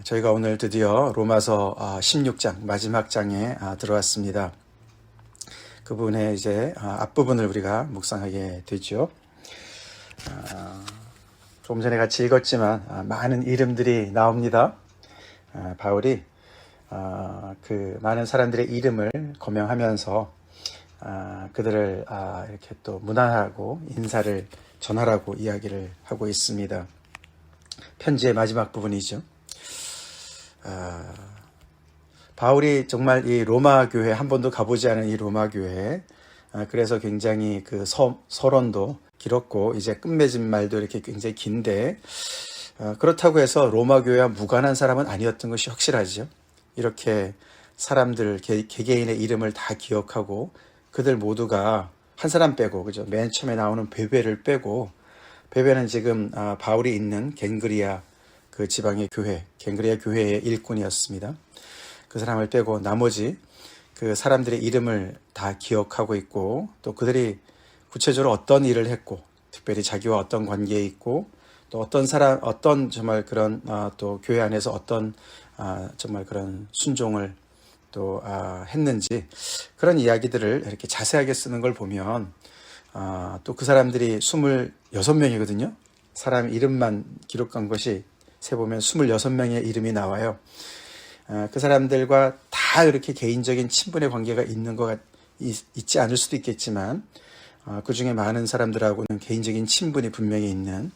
저희가 오늘 드디어 로마서 16장 마지막 장에 들어왔습니다. 그 부분의 이제 앞부분을 우리가 묵상하게 되죠. 조금 전에 같이 읽었지만 많은 이름들이 나옵니다. 바울이 그 많은 사람들의 이름을 거명하면서 그들을 이렇게 또 문안하고 인사를 전하라고 이야기를 하고 있습니다. 편지의 마지막 부분이죠. 바울이 정말 이 로마 교회, 한 번도 가보지 않은 이 로마 교회, 그래서 굉장히 그 서론도 길었고 이제 끝맺은 말도 이렇게 굉장히 긴데, 그렇다고 해서 로마 교회와 무관한 사람은 아니었던 것이 확실하죠. 이렇게 사람들 개개인의 이름을 다 기억하고 그들 모두가 한 사람 빼고, 그죠? 맨 처음에 나오는 베베를 빼고, 베베는 지금 바울이 있는 갱그리아 그 지방의 교회, 갱그리아 교회의 일꾼이었습니다. 그 사람을 빼고 나머지 그 사람들의 이름을 다 기억하고 있고, 또 그들이 구체적으로 어떤 일을 했고, 특별히 자기와 어떤 관계에 있고, 또 어떤 사람, 어떤 정말 그런 또 교회 안에서 어떤 정말 그런 순종을 또 했는지, 그런 이야기들을 이렇게 자세하게 쓰는 걸 보면 또 그 사람들이 26명이거든요. 사람 이름만 기록한 것이 세보면 26명의 이름이 나와요. 그 사람들과 다 이렇게 개인적인 친분의 관계가 있는 것 있지 않을 수도 있겠지만, 그 중에 많은 사람들하고는 개인적인 친분이 분명히 있는,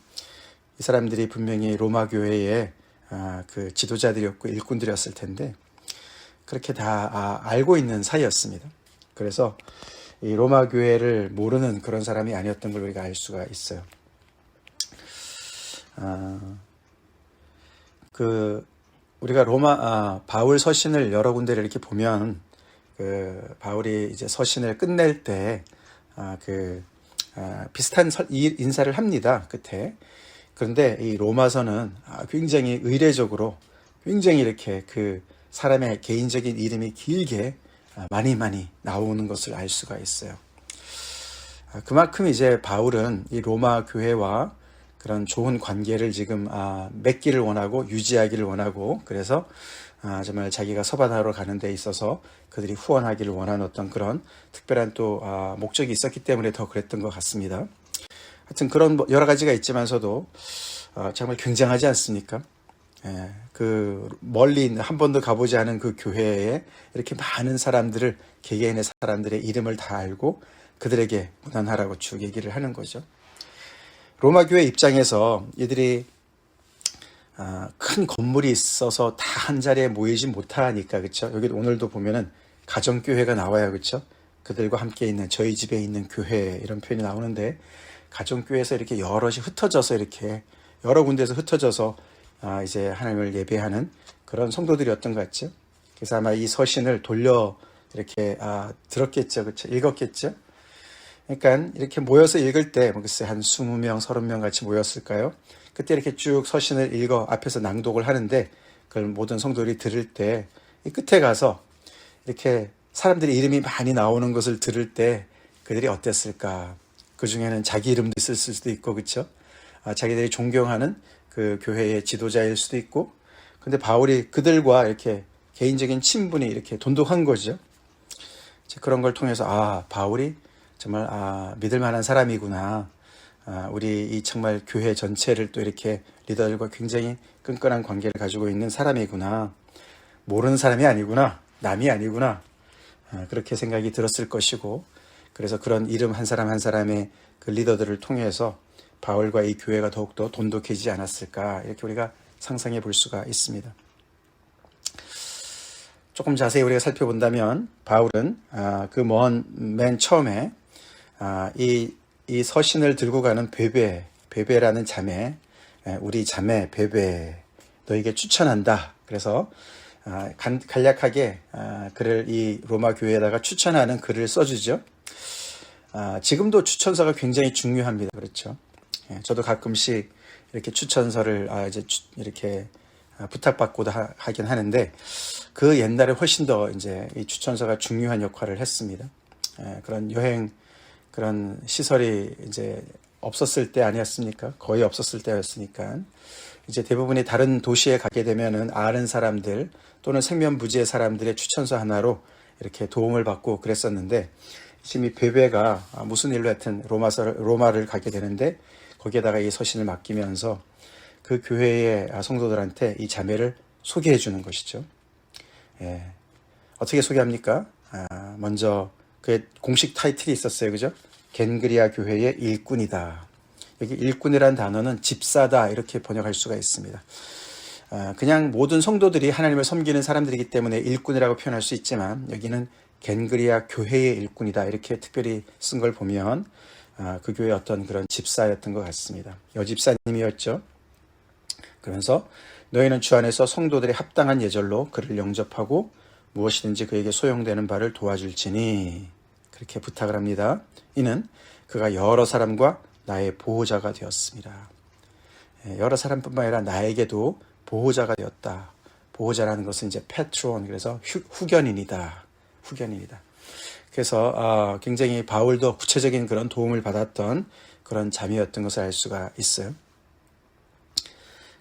이 사람들이 분명히 로마 교회의 그 지도자들이었고 일꾼들이었을 텐데, 그렇게 다 알고 있는 사이였습니다. 그래서 이 로마 교회를 모르는 그런 사람이 아니었던 걸 우리가 알 수가 있어요. 우리가 바울 서신을 여러 군데를 이렇게 보면, 바울이 이제 서신을 끝낼 때, 비슷한 인사를 합니다, 끝에. 그런데 이 로마서는 굉장히 의례적으로, 굉장히 이렇게 그 사람의 개인적인 이름이 길게 많이 나오는 것을 알 수가 있어요. 그만큼 이제 바울은 이 로마 교회와 그런 좋은 관계를 지금 맺기를 원하고 유지하기를 원하고, 그래서 정말 자기가 서바나로 가는 데 있어서 그들이 후원하기를 원하는 어떤 그런 특별한 또 목적이 있었기 때문에 더 그랬던 것 같습니다. 하여튼 그런 여러 가지가 있지만서도 정말 굉장하지 않습니까? 그 멀리 있는, 한 번도 가보지 않은 그 교회에 이렇게 많은 사람들을, 개개인의 사람들의 이름을 다 알고 그들에게 문안하라고 쭉 얘기를 하는 거죠. 로마 교회 입장에서 이들이 큰 건물이 있어서 다 한 자리에 모이지 못하니까, 그렇죠? 여기 오늘도 보면은 가정교회가 나와요, 그렇죠? 그들과 함께 있는, 저희 집에 있는 교회, 이런 표현이 나오는데, 가정교회에서 이렇게 여럿이 흩어져서, 이렇게 여러 군데에서 흩어져서 이제 하나님을 예배하는 그런 성도들이었던 것 같죠. 그래서 아마 이 서신을 돌려 이렇게 들었겠죠, 그렇죠? 읽었겠죠. 그러니까 이렇게 모여서 읽을 때 글쎄 한 20명, 30명 같이 모였을까요? 그때 이렇게 쭉 서신을 읽어 앞에서 낭독을 하는데, 그걸 모든 성도들이 들을 때 이 끝에 가서 이렇게 사람들의 이름이 많이 나오는 것을 들을 때 그들이 어땠을까? 그 중에는 자기 이름도 있을 수도 있고, 그렇죠? 자기들이 존경하는 그 교회의 지도자일 수도 있고, 근데 바울이 그들과 이렇게 개인적인 친분이 이렇게 돈독한 거죠. 그런 걸 통해서 바울이 정말 믿을 만한 사람이구나. 우리 이 정말 교회 전체를 또 이렇게 리더들과 굉장히 끈끈한 관계를 가지고 있는 사람이구나. 모르는 사람이 아니구나. 남이 아니구나. 그렇게 생각이 들었을 것이고, 그래서 그런 이름 한 사람 한 사람의 그 리더들을 통해서 바울과 이 교회가 더욱더 돈독해지지 않았을까, 이렇게 우리가 상상해 볼 수가 있습니다. 조금 자세히 우리가 살펴본다면, 바울은 그 맨 처음에 이 서신을 들고 가는 베베라는 자매, 우리 자매 베베 너에게 추천한다. 그래서 간략하게 글을 이 로마 교회에다가 추천하는 글을 써주죠. 지금도 추천서가 굉장히 중요합니다. 그렇죠? 저도 가끔씩 이렇게 추천서를 이렇게 부탁받고도 하긴 하는데, 그 옛날에 훨씬 더 이제 이 추천서가 중요한 역할을 했습니다. 그런 여행, 그런 시설이 이제 없었을 때 아니었습니까? 거의 없었을 때였으니까. 이제 대부분이 다른 도시에 가게 되면은 아는 사람들 또는 생면부지의 사람들의 추천서 하나로 이렇게 도움을 받고 그랬었는데, 지금 이 베베가 무슨 일로 하여튼 로마를 가게 되는데, 거기에다가 이 서신을 맡기면서 그 교회의 성도들한테 이 자매를 소개해 주는 것이죠. 예. 어떻게 소개합니까? 먼저 그 공식 타이틀이 있었어요. 그죠? 겐그리아 교회의 일꾼이다. 여기 일꾼이라는 단어는 집사다 이렇게 번역할 수가 있습니다. 그냥 모든 성도들이 하나님을 섬기는 사람들이기 때문에 일꾼이라고 표현할 수 있지만, 여기는 겐그리아 교회의 일꾼이다 이렇게 특별히 쓴 걸 보면 그 교회의 어떤 그런 집사였던 것 같습니다. 여집사님이었죠. 그러면서 너희는 주 안에서 성도들이 합당한 예절로 그를 영접하고 무엇이든지 그에게 소용되는 바를 도와줄지니, 그렇게 부탁을 합니다. 이는 그가 여러 사람과 나의 보호자가 되었습니다. 여러 사람뿐만 아니라 나에게도 보호자가 되었다. 보호자라는 것은 이제 패트론, 그래서 후견인이다. 후견인이다. 그래서 굉장히 바울도 구체적인 그런 도움을 받았던 그런 자매였던 것을 알 수가 있어요.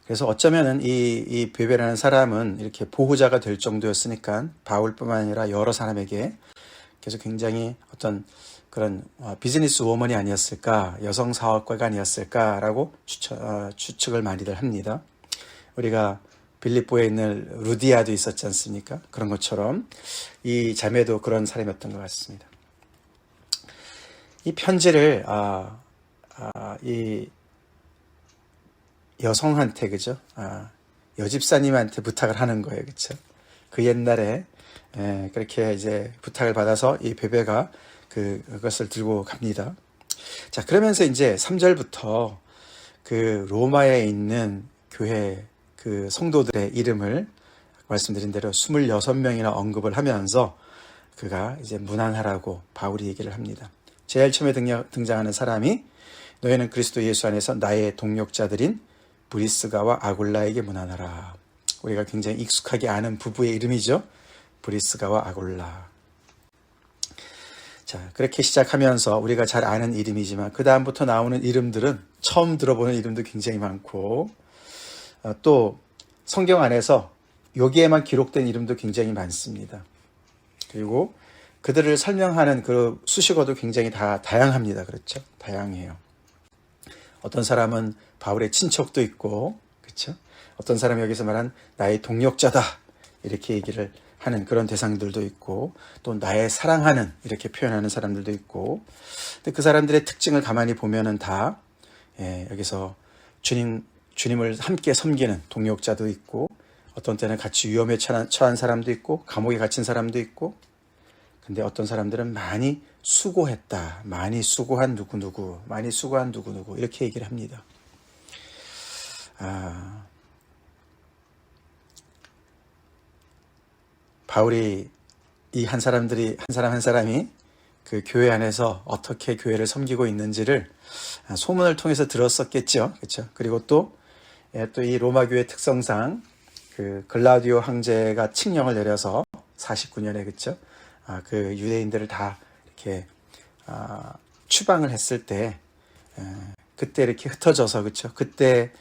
그래서 어쩌면은 이 베베라는 사람은 이렇게 보호자가 될 정도였으니까 바울뿐만 아니라 여러 사람에게 그래서 굉장히 어떤 그런 비즈니스 워먼이 아니었을까, 여성 사업가가 아니었을까라고 추측을 많이들 합니다. 우리가 빌립보에 있는 루디아도 있었지 않습니까? 그런 것처럼 이 자매도 그런 사람이었던 것 같습니다. 이 편지를 이 여성한테, 그죠? 여집사님한테 부탁을 하는 거예요, 그렇죠? 그 옛날에 그렇게 이제 부탁을 받아서 이 베베가 그것을 들고 갑니다. 자, 그러면서 이제 3절부터 그 로마에 있는 교회 그 성도들의 이름을 말씀드린 대로 26명이나 언급을 하면서 그가 이제 문안하라고 바울이 얘기를 합니다. 제일 처음에 등장하는 사람이 너희는 그리스도 예수 안에서 나의 동역자들인 브리스가와 아굴라에게 문안하라. 우리가 굉장히 익숙하게 아는 부부의 이름이죠. 브리스가와 아굴라. 자, 그렇게 시작하면서 우리가 잘 아는 이름이지만 그 다음부터 나오는 이름들은 처음 들어보는 이름도 굉장히 많고, 또 성경 안에서 여기에만 기록된 이름도 굉장히 많습니다. 그리고 그들을 설명하는 그 수식어도 굉장히 다 다양합니다. 그렇죠? 다양해요. 어떤 사람은 바울의 친척도 있고, 그렇죠? 어떤 사람이 여기서 말한 나의 동역자다 이렇게 얘기를 하는 그런 대상들도 있고, 또 나의 사랑하는 이렇게 표현하는 사람들도 있고, 근데 그 사람들의 특징을 가만히 보면은 다 여기서 주님을 함께 섬기는 동역자도 있고, 어떤 때는 같이 위험에 처한 사람도 있고, 감옥에 갇힌 사람도 있고, 근데 어떤 사람들은 많이 수고했다, 많이 수고한 누구누구, 많이 수고한 누구누구 이렇게 얘기를 합니다. 바울이 이 한 사람 한 사람이 그 교회 안에서 어떻게 교회를 섬기고 있는지를 소문을 통해서 들었었겠죠. 그렇죠? 그리고 또 이 로마 교회 특성상 그 글라우디오 황제가 칙령을 내려서 49년에 그렇죠? 그 유대인들을 다 이렇게 추방을 했을 때 그때 이렇게 흩어져서 그렇죠? 그때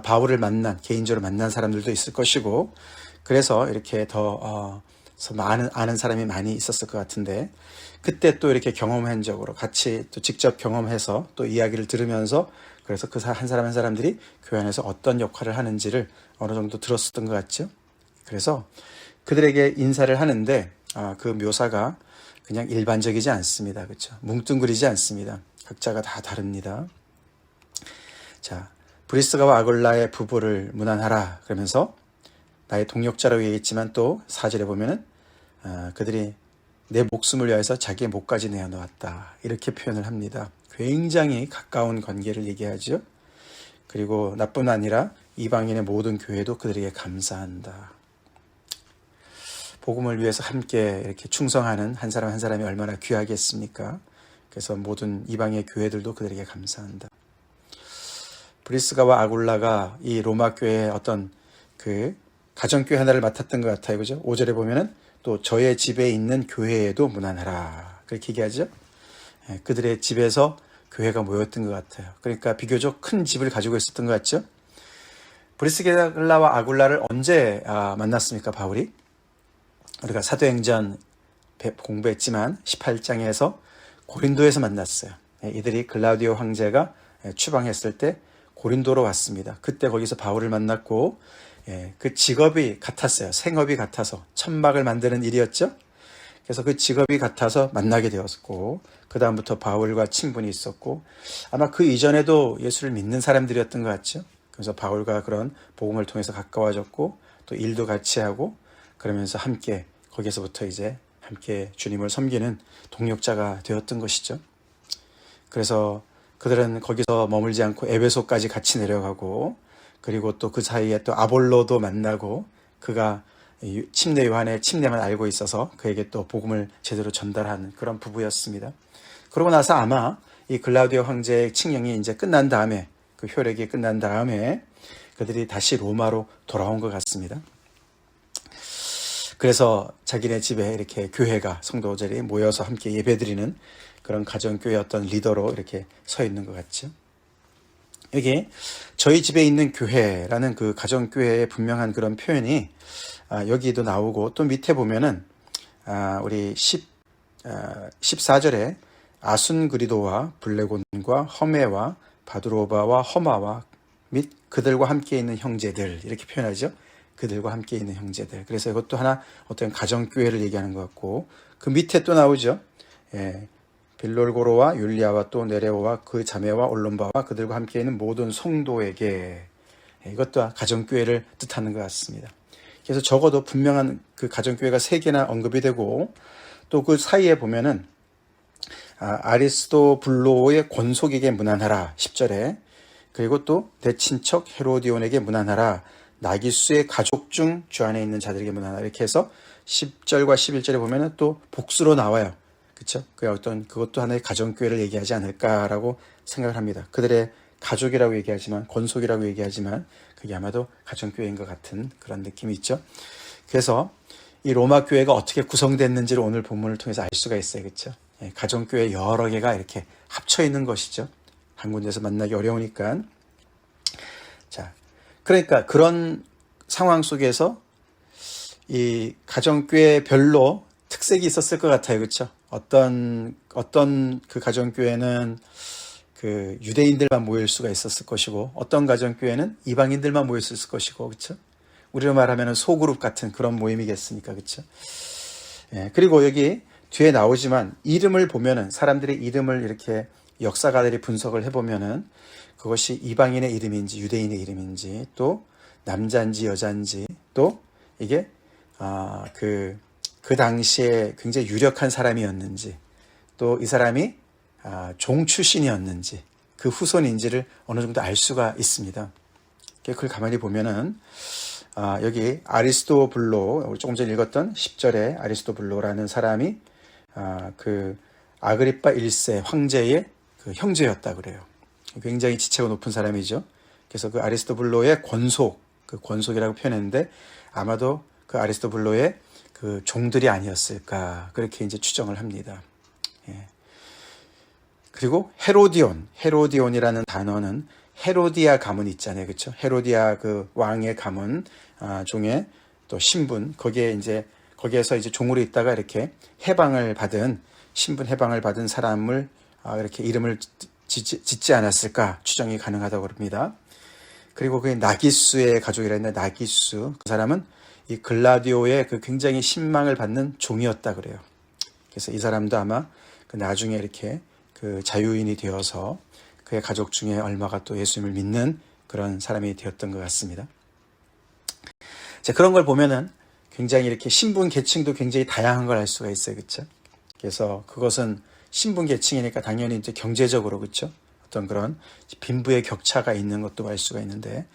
바울을 개인적으로 만난 사람들도 있을 것이고, 그래서 이렇게 더 아는 사람이 많이 있었을 것 같은데, 그때 또 이렇게 경험한적으로 같이 또 직접 경험해서 또 이야기를 들으면서, 그래서 그 한 사람 한 사람들이 교회 안에서 어떤 역할을 하는지를 어느 정도 들었었던 것 같죠. 그래서 그들에게 인사를 하는데 그 묘사가 그냥 일반적이지 않습니다. 그렇죠? 뭉뚱그리지 않습니다. 각자가 다 다릅니다. 자, 브리스가와 아굴라의 부부를 문안하라 그러면서 나의 동역자라고 얘기했지만, 또 4절에 보면은 그들이 내 목숨을 위해서 자기의 목까지 내어놓았다 이렇게 표현을 합니다. 굉장히 가까운 관계를 얘기하죠. 그리고 나뿐 아니라 이방인의 모든 교회도 그들에게 감사한다. 복음을 위해서 함께 이렇게 충성하는 한 사람 한 사람이 얼마나 귀하겠습니까? 그래서 모든 이방의 교회들도 그들에게 감사한다. 브리스가와 아굴라가 이 로마 교회의 어떤 그 가정교회 하나를 맡았던 것 같아요. 그죠? 5절에 보면은 또 저의 집에 있는 교회에도 문안하라 그렇게 얘기하죠. 그들의 집에서 교회가 모였던 것 같아요. 그러니까 비교적 큰 집을 가지고 있었던 것 같죠. 브리스길라와 아굴라를 언제 만났습니까, 바울이? 우리가 사도행전 공부했지만 18장에서 고린도에서 만났어요. 이들이 글라우디오 황제가 추방했을 때 고린도로 왔습니다. 그때 거기서 바울을 만났고, 그 직업이 같았어요. 생업이 같아서 천막을 만드는 일이었죠. 그래서 그 직업이 같아서 만나게 되었고, 그 다음부터 바울과 친분이 있었고, 아마 그 이전에도 예수를 믿는 사람들이었던 것 같죠. 그래서 바울과 그런 복음을 통해서 가까워졌고, 또 일도 같이 하고, 그러면서 함께 거기서부터 이제 함께 주님을 섬기는 동역자가 되었던 것이죠. 그래서 그들은 거기서 머물지 않고 에베소까지 같이 내려가고, 그리고 또 그 사이에 또 아볼로도 만나고, 그가 침례 요한의 침례만 알고 있어서 그에게 또 복음을 제대로 전달하는 그런 부부였습니다. 그러고 나서 아마 이 글라우디오 황제의 칙령이 이제 끝난 다음에, 그 효력이 끝난 다음에 그들이 다시 로마로 돌아온 것 같습니다. 그래서 자기네 집에 이렇게 교회가, 성도들이 모여서 함께 예배드리는 그런 가정교회 어떤 리더로 이렇게 서 있는 것 같죠. 여기 저희 집에 있는 교회라는 그 가정교회의 분명한 그런 표현이 여기도 나오고, 또 밑에 보면은 우리 14절에 아순그리도와 블레곤과 허메와 바두로바와 허마와 및 그들과 함께 있는 형제들, 이렇게 표현하죠. 그들과 함께 있는 형제들. 그래서 이것도 하나 어떤 가정교회를 얘기하는 것 같고, 그 밑에 또 나오죠. 빌롤고로와 율리아와 또 네레오와 그 자매와 올론바와 그들과 함께 있는 모든 성도에게, 이것도 가정교회를 뜻하는 것 같습니다. 그래서 적어도 분명한 그 가정교회가 3개나 언급이 되고, 또 그 사이에 보면은 아리스토블로의 권속에게 문안하라 10절에, 그리고 또 내 친척 헤로디온에게 문안하라, 나기수의 가족 중 주 안에 있는 자들에게 문안하라, 이렇게 해서 10절과 11절에 보면은 또 복수로 나와요. 그렇죠? 그 어떤 그것도 하나의 가정교회를 얘기하지 않을까라고 생각을 합니다. 그들의 가족이라고 얘기하지만, 권속이라고 얘기하지만, 그게 아마도 가정교회인 것 같은 그런 느낌이 있죠. 그래서 이 로마 교회가 어떻게 구성됐는지를 오늘 본문을 통해서 알 수가 있어요. 그렇죠? 가정교회 여러 개가 이렇게 합쳐 있는 것이죠. 한 군데서 만나기 어려우니까. 자, 그러니까 그런 상황 속에서 이 가정교회별로 특색이 있었을 것 같아요. 그렇죠? 어떤 그 가정교회는 그 유대인들만 모일 수가 있었을 것이고, 어떤 가정교회는 이방인들만 모였을 것이고, 그렇죠? 우리로 말하면 소그룹 같은 그런 모임이겠습니까, 그렇죠? 그리고 여기 뒤에 나오지만 이름을 보면은, 사람들의 이름을 이렇게 역사가들이 분석을 해보면은 그것이 이방인의 이름인지 유대인의 이름인지, 또 남자인지 여자인지, 또 이게 그 당시에 굉장히 유력한 사람이었는지, 또 이 사람이 종 출신이었는지, 그 후손인지를 어느 정도 알 수가 있습니다. 그걸 가만히 보면은 여기 아리스토블로, 조금 전에 읽었던 10절에 아리스토블로라는 사람이 그 아그리파 1세 황제의 그 형제였다 그래요. 굉장히 지체가 높은 사람이죠. 그래서 그 아리스토블로의 권속, 그 권속이라고 표현했는데 아마도 그 아리스토블로의 그 종들이 아니었을까, 그렇게 이제 추정을 합니다. 그리고 헤로디온이라는 단어는 헤로디아 가문 있잖아요. 그렇죠? 헤로디아 그 왕의 가문 중에 또 신분, 거기에서 이제 종으로 있다가 이렇게 신분 해방을 받은 사람을 이렇게 이름을 짓지 않았을까 추정이 가능하다고 합니다. 그리고 그게 나기수의 가족이라 했는데, 나기수, 그 사람은 이 글라디오의 그 굉장히 신망을 받는 종이었다 그래요. 그래서 이 사람도 아마 그 나중에 이렇게 그 자유인이 되어서 그의 가족 중에 얼마가 또 예수님을 믿는 그런 사람이 되었던 것 같습니다. 자, 그런 걸 보면은 굉장히 이렇게 신분 계층도 굉장히 다양한 걸 알 수가 있어요. 그렇죠? 그래서 그것은 신분 계층이니까 당연히 이제 경제적으로, 그렇죠? 어떤 그런 빈부의 격차가 있는 것도 알 수가 있는데,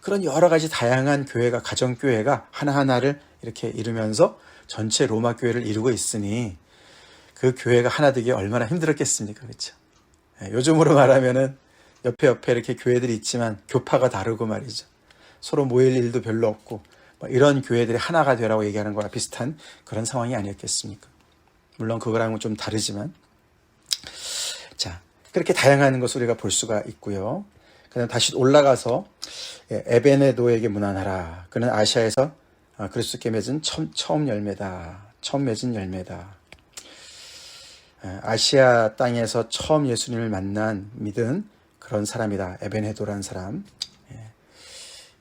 그런 여러 가지 다양한 교회가, 가정교회가 하나하나를 이렇게 이루면서 전체 로마 교회를 이루고 있으니 그 교회가 하나 되기 얼마나 힘들었겠습니까? 그렇죠? 요즘으로 말하면은 옆에 이렇게 교회들이 있지만 교파가 다르고 말이죠. 서로 모일 일도 별로 없고, 이런 교회들이 하나가 되라고 얘기하는 거와 비슷한 그런 상황이 아니었겠습니까? 물론 그거랑은 좀 다르지만. 자, 그렇게 다양한 것을 우리가 볼 수가 있고요. 그다음 다시 올라가서 에베네도에게 문안하라. 그는 아시아에서 그리스도께 맺은 처음 열매다. 처음 맺은 열매다. 아시아 땅에서 처음 예수님을 만난 믿은 그런 사람이다. 에베네도라는 사람.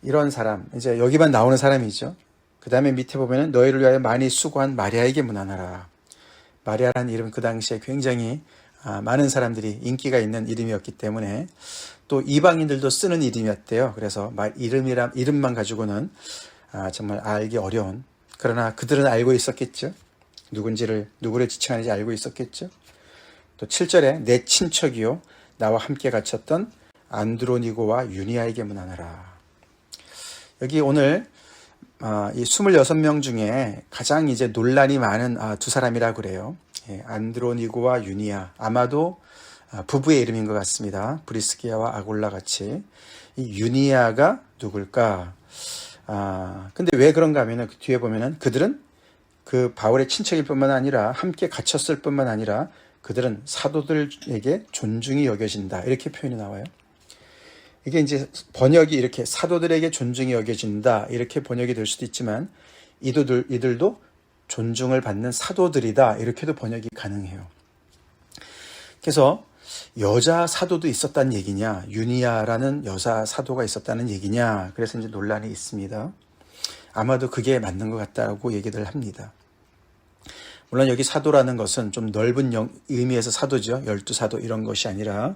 이런 사람, 이제 여기만 나오는 사람이죠. 그 다음에 밑에 보면은 너희를 위하여 많이 수고한 마리아에게 문안하라. 마리아라는 이름 그 당시에 굉장히 많은 사람들이 인기가 있는 이름이었기 때문에 또 이방인들도 쓰는 이름이었대요. 그래서 이름만 가지고는 정말 알기 어려운, 그러나 그들은 알고 있었겠죠. 누구를 지칭하는지 알고 있었겠죠. 또 7절에 내 친척이요 나와 함께 갇혔던 안드로니고와 유니아에게 문안하라. 여기 오늘 이 26명 중에 가장 이제 논란이 많은 두 사람이라고 그래요. 안드로니고와 유니아, 아마도 부부의 이름인 것 같습니다. 브리스기아와 아골라 같이. 이 유니아가 누굴까? 근데 왜 그런가 하면은 그 뒤에 보면은 그들은 그 바울의 친척일 뿐만 아니라 함께 갇혔을 뿐만 아니라 그들은 사도들에게 존중이 여겨진다. 이렇게 표현이 나와요. 이게 이제 번역이 이렇게 사도들에게 존중이 여겨진다. 이렇게 번역이 될 수도 있지만 이들도 존중을 받는 사도들이다. 이렇게도 번역이 가능해요. 그래서 여자 사도도 있었다는 얘기냐, 유니아라는 여자 사도가 있었다는 얘기냐, 그래서 이제 논란이 있습니다. 아마도 그게 맞는 것 같다고 얘기들 합니다. 물론 여기 사도라는 것은 좀 넓은 의미에서 사도죠. 12사도 이런 것이 아니라,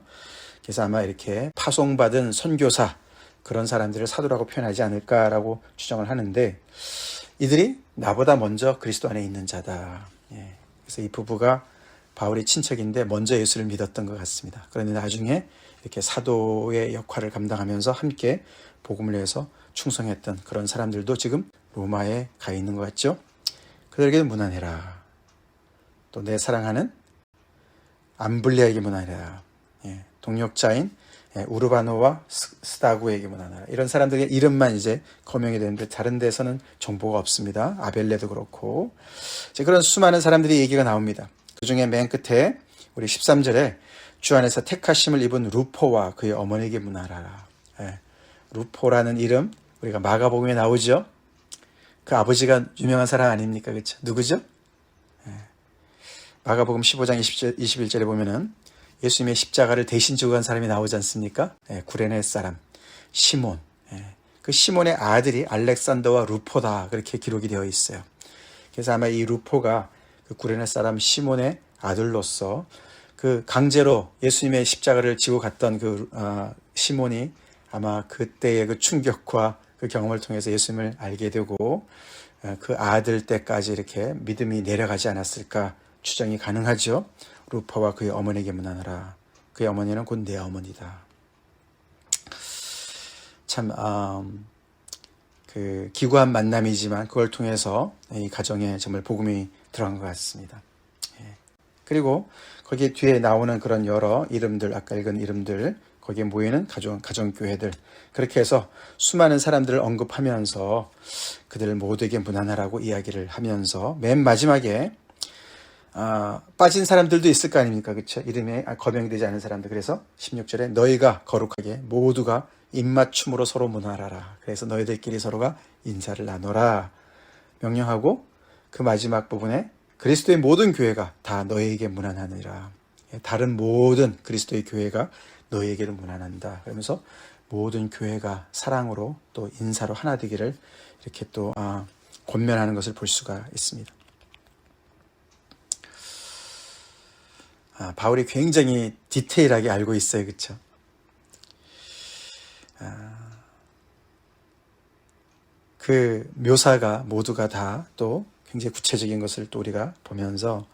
그래서 아마 이렇게 파송받은 선교사, 그런 사람들을 사도라고 표현하지 않을까라고 추정을 하는데, 이들이 나보다 먼저 그리스도 안에 있는 자다. 그래서 이 부부가 바울의 친척인데 먼저 예수를 믿었던 것 같습니다. 그런데 나중에 이렇게 사도의 역할을 감당하면서 함께 복음을 위해서 충성했던 그런 사람들도 지금 로마에 가 있는 것 같죠. 그들에게 문안해라. 또 내 사랑하는 암블리아에게 문안해라. 동역자인 우르바노와 스다구에게 문안하라. 이런 사람들의 이름만 이제 거명이 되는데 다른 데서는 정보가 없습니다. 아벨레도 그렇고. 그런 수많은 사람들이 얘기가 나옵니다. 그 중에 맨 끝에 우리 13절에 주 안에서 택하심을 입은 루포와 그의 어머니에게 문안하라. 루포라는 이름 우리가 마가복음에 나오죠. 그 아버지가 유명한 사람 아닙니까? 그렇죠? 누구죠? 마가복음 15장 21절에 보면은 예수님의 십자가를 대신 지고 간 사람이 나오지 않습니까? 구레네 사람 시몬. 그 시몬의 아들이 알렉산더와 루포다. 그렇게 기록이 되어 있어요. 그래서 아마 이 루포가 그 구레네 사람 시몬의 아들로서 그 강제로 예수님의 십자가를 지고 갔던 그 시몬이 아마 그때의 그 충격과 그 경험을 통해서 예수님을 알게 되고 그 아들 때까지 이렇게 믿음이 내려가지 않았을까 추정이 가능하죠. 루포와 그의 어머니에게 문안하라. 그의 어머니는 곧 내 어머니다. 참 그 기구한 만남이지만 그걸 통해서 이 가정에 정말 복음이 들어간 것 같습니다. 그리고 거기에 뒤에 나오는 그런 여러 이름들, 아까 읽은 이름들, 거기에 모이는 가정교회들, 그렇게 해서 수많은 사람들을 언급하면서 그들 모두에게 문안하라고 이야기를 하면서 맨 마지막에 빠진 사람들도 있을 거 아닙니까? 그렇죠? 이름에 거명이 되지 않은 사람들. 그래서 16절에 너희가 거룩하게 모두가 입맞춤으로 서로 문안하라. 그래서 너희들끼리 서로가 인사를 나눠라. 명령하고 그 마지막 부분에 그리스도의 모든 교회가 다 너희에게 문안하느니라. 다른 모든 그리스도의 교회가 너희에게도 문안한다. 그러면서 모든 교회가 사랑으로 또 인사로 하나 되기를 이렇게 또 권면하는 것을 볼 수가 있습니다. 바울이 굉장히 디테일하게 알고 있어요. 그렇죠? 그 묘사가 모두가 다 또 굉장히 구체적인 것을 또 우리가 보면서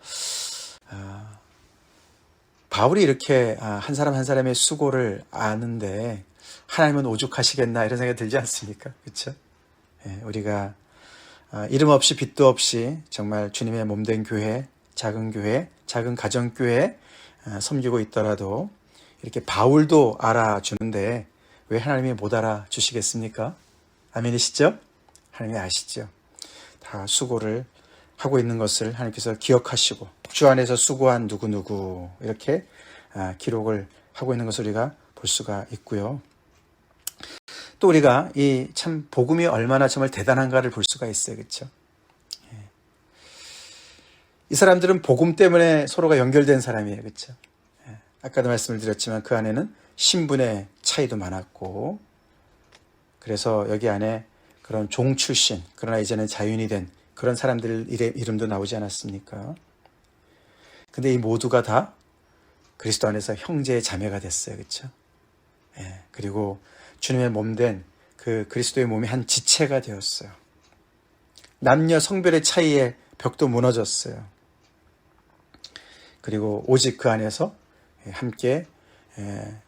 바울이 이렇게 한 사람 한 사람의 수고를 아는데 하나님은 오죽하시겠나 이런 생각이 들지 않습니까? 그렇죠? 우리가 이름 없이 빛도 없이 정말 주님의 몸된 교회, 작은 가정교회 섬기고 있더라도 이렇게 바울도 알아주는데 왜 하나님이 못 알아주시겠습니까? 아멘이시죠? 하나님이 아시죠? 다 수고를 하고 있는 것을 하나님께서 기억하시고 주 안에서 수고한 누구누구 이렇게 기록을 하고 있는 것을 우리가 볼 수가 있고요. 또 우리가 이 참 복음이 얼마나 정말 대단한가를 볼 수가 있어요. 그렇죠? 이 사람들은 복음 때문에 서로가 연결된 사람이에요. 그렇죠? 아까도 말씀을 드렸지만 그 안에는 신분의 차이도 많았고, 그래서 여기 안에 그런 종 출신, 그러나 이제는 자유인이 된 그런 사람들 이름도 나오지 않았습니까? 근데 이 모두가 다 그리스도 안에서 형제 자매가 됐어요. 그렇죠? 그리고 주님의 몸된 그 그리스도의 몸이 한 지체가 되었어요. 남녀 성별의 차이에 벽도 무너졌어요. 그리고 오직 그 안에서 함께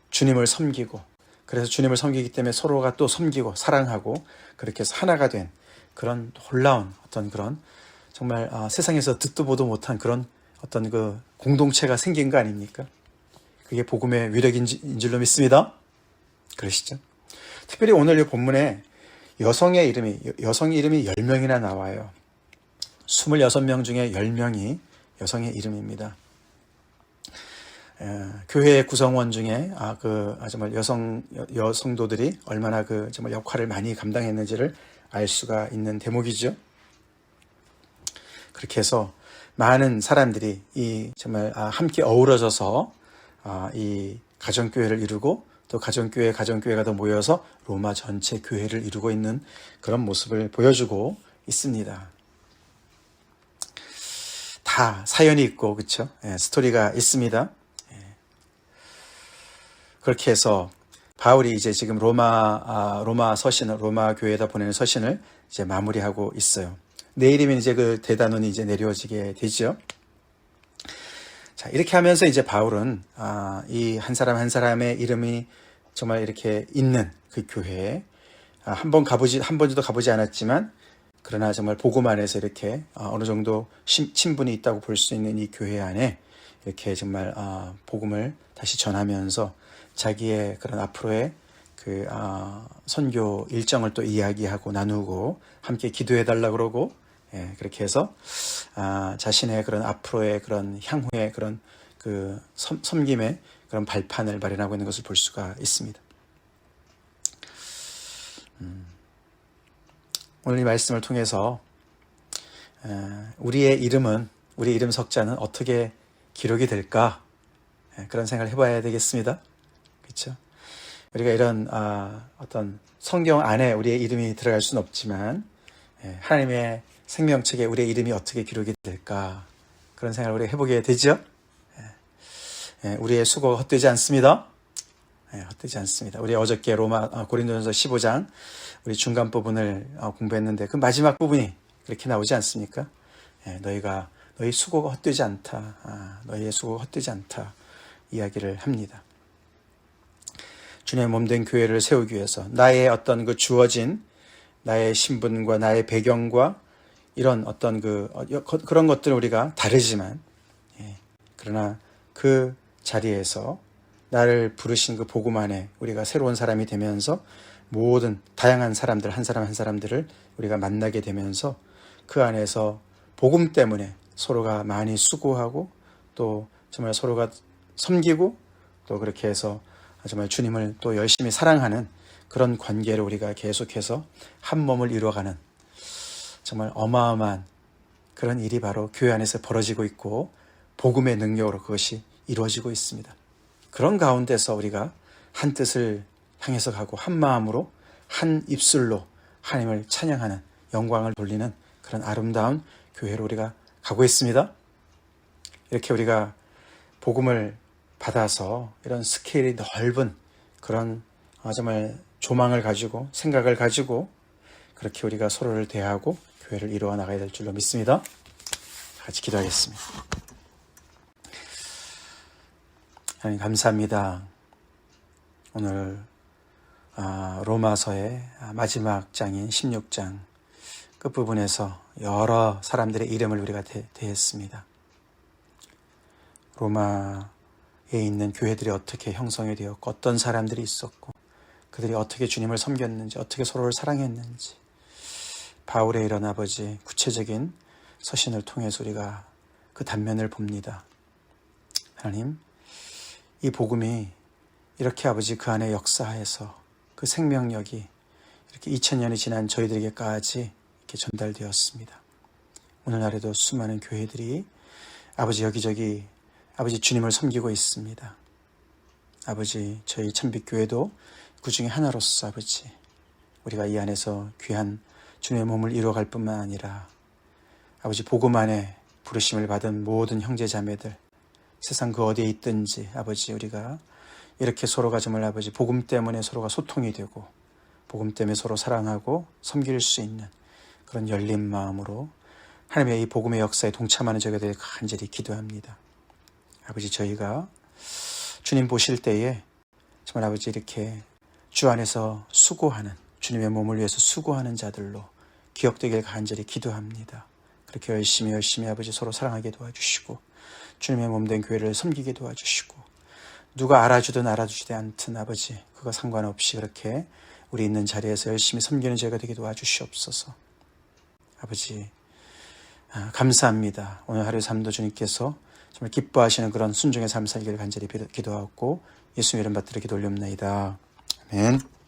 주님을 섬기고, 그래서 주님을 섬기기 때문에 서로가 또 섬기고 사랑하고, 그렇게 해서 하나가 된 그런 놀라운 어떤 그런 정말 세상에서 듣도 보도 못한 그런 어떤 그 공동체가 생긴 거 아닙니까? 그게 복음의 위력인 줄로 믿습니다. 그러시죠? 특별히 오늘 이 본문에 여성 이름이 10명이나 나와요. 26명 중에 10명이 여성의 이름입니다. 교회의 구성원 중에 정말 여성도들이 얼마나 그 정말 역할을 많이 감당했는지를 알 수가 있는 대목이죠. 그렇게 해서 많은 사람들이 이 정말 함께 어우러져서 이 가정교회를 이루고, 또 가정교회가 더 모여서 로마 전체 교회를 이루고 있는 그런 모습을 보여주고 있습니다. 다 사연이 있고, 그렇죠? 스토리가 있습니다. 그렇게 해서 바울이 이제 지금 로마 교회에다 보내는 서신을 이제 마무리하고 있어요. 내일이면 이제 그 대단원이 이제 내려지게 되죠. 자, 이렇게 하면서 이제 바울은 이 한 사람 한 사람의 이름이 정말 이렇게 있는 그 교회에 한 번도 가보지 않았지만, 그러나 정말 복음 안에서 이렇게 어느 정도 친분이 있다고 볼 수 있는 이 교회 안에 이렇게 정말 복음을 다시 전하면서 자기의 그런 앞으로의 그 선교 일정을 또 이야기하고 나누고, 함께 기도해달라 그러고, 그렇게 해서 자신의 그런 앞으로의 그런 향후의 그런 그 섬김의 그런 발판을 마련하고 있는 것을 볼 수가 있습니다. 오늘 이 말씀을 통해서 우리의 이름 석자는 어떻게 기록이 될까, 그런 생각을 해봐야 되겠습니다. 그렇죠? 우리가 이런 어떤 성경 안에 우리의 이름이 들어갈 수는 없지만, 하나님의 생명책에 우리의 이름이 어떻게 기록이 될까, 그런 생각을 우리가 해보게 되죠. 우리의 수고가 헛되지 않습니다. 헛되지 않습니다. 우리 어저께 고린도전서 15장 우리 중간 부분을 공부했는데, 그 마지막 부분이 그렇게 나오지 않습니까? 너희 수고가 헛되지 않다. 너희의 수고가 헛되지 않다. 이야기를 합니다. 주님의 몸된 교회를 세우기 위해서 나의 어떤 그 주어진 나의 신분과 나의 배경과 이런 어떤 그런 것들은 우리가 다르지만, 그러나 그 자리에서 나를 부르신 그 복음 안에 우리가 새로운 사람이 되면서 모든 다양한 사람들 한 사람 한 사람들을 우리가 만나게 되면서 그 안에서 복음 때문에 서로가 많이 수고하고, 또 정말 서로가 섬기고, 또 그렇게 해서 정말 주님을 또 열심히 사랑하는 그런 관계를 우리가 계속해서 한 몸을 이루어가는 정말 어마어마한 그런 일이 바로 교회 안에서 벌어지고 있고, 복음의 능력으로 그것이 이루어지고 있습니다. 그런 가운데서 우리가 한 뜻을 향해서 가고, 한 마음으로 한 입술로 하나님을 찬양하는, 영광을 돌리는 그런 아름다운 교회로 우리가 가고 있습니다. 이렇게 우리가 복음을 받아서 이런 스케일이 넓은 그런 정말 조망을 가지고, 생각을 가지고, 그렇게 우리가 서로를 대하고 교회를 이루어 나가야 될 줄로 믿습니다. 같이 기도하겠습니다. 하나님 감사합니다. 오늘 로마서의 마지막 장인 16장 끝부분에서 여러 사람들의 이름을 우리가 대했습니다. 로마에 있는 교회들이 어떻게 형성이 되었고, 어떤 사람들이 있었고, 그들이 어떻게 주님을 섬겼는지, 어떻게 서로를 사랑했는지, 바울의 이런 아버지 구체적인 서신을 통해서 우리가 그 단면을 봅니다. 하나님, 이 복음이 이렇게 아버지 그 안에 역사해서 그 생명력이 이렇게 2000년이 지난 저희들에게까지 이렇게 전달되었습니다. 오늘날에도 수많은 교회들이 아버지 여기저기 아버지 주님을 섬기고 있습니다. 아버지 저희 참빛교회도 그 중에 하나로서 아버지 우리가 이 안에서 귀한 주님의 몸을 이루어갈 뿐만 아니라 아버지 복음 안에 부르심을 받은 모든 형제자매들 세상 그 어디에 있든지 아버지 우리가 이렇게 서로가 정말 아버지 복음 때문에 서로가 소통이 되고 복음 때문에 서로 사랑하고 섬길 수 있는 그런 열린 마음으로 하나님의 이 복음의 역사에 동참하는 저희가 되길 간절히 기도합니다. 아버지 저희가 주님 보실 때에 정말 아버지 이렇게 주 안에서 수고하는 주님의 몸을 위해서 수고하는 자들로 기억되길 간절히 기도합니다. 그렇게 열심히 아버지 서로 사랑하게 도와주시고 주님의 몸된 교회를 섬기게 도와주시고 누가 알아주든 알아주지 않든 아버지 그거 상관없이 그렇게 우리 있는 자리에서 열심히 섬기는 저희가 되게 도와주시옵소서. 아버지 감사합니다. 오늘 하루의 삶도 주님께서 정말 기뻐하시는 그런 순종의 삶 살기를 간절히 기도하고 예수님 이름 받들어 기도 올려옵나이다. 아멘.